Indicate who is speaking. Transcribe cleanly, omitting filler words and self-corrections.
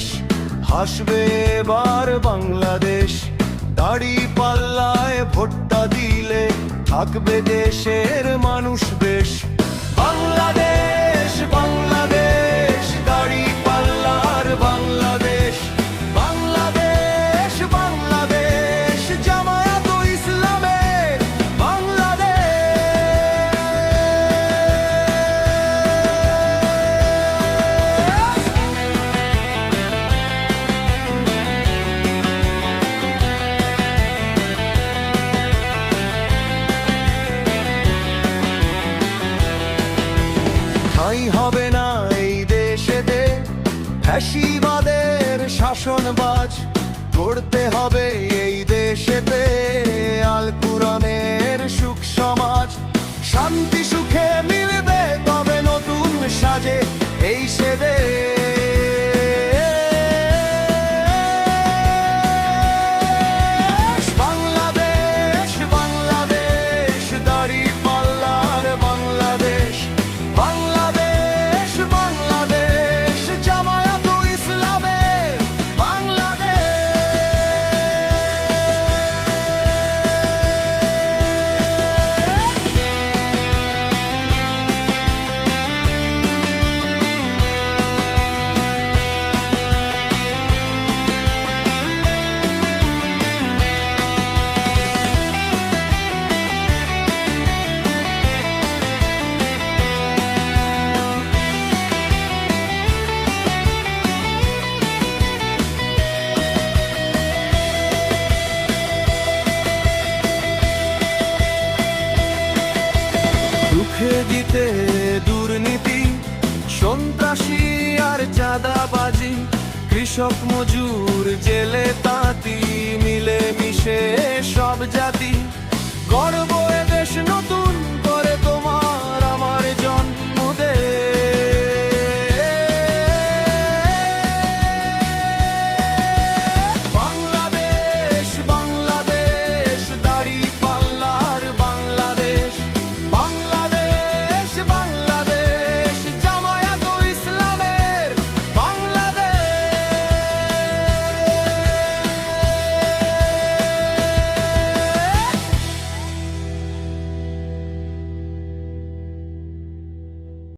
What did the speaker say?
Speaker 1: দেশ, হাসবে এবার বাংলাদেশ। দাড়ি পাল্লায় ভোটটা দিলে থাকবে দেশের মানুষ বেশ। বাংলাদেশ বাংলাদেশ, দাড়ি পাল্লার বাংলাদেশ। বাংলাদেশ বাংলাদেশ, জামায়াত ইসলামের ঠাঁই হবে না এই দেশেতে ফ্যাসিবাদের শাসনবাজ। গড়তে হবে এই দেশেতে আল কুরআনের সুখ সমাজ। শান্তি সুখে মিলবে তবে নতুন সাজে এই সে দেশ। বাংলাদেশ বাংলাদেশ, দাড়ি পাল্লার বাংলাদেশ। বাংলাদেশ বাংলাদেশ, জামায়াত ইসলামের রুখে দিতে দুর্নীতি, সন্ত্রাসী আর চাঁদাবাজি। কৃষক মজুর জেলে তাঁতি, মিলে মিশে সব জাতি। গর্ব এ দেশ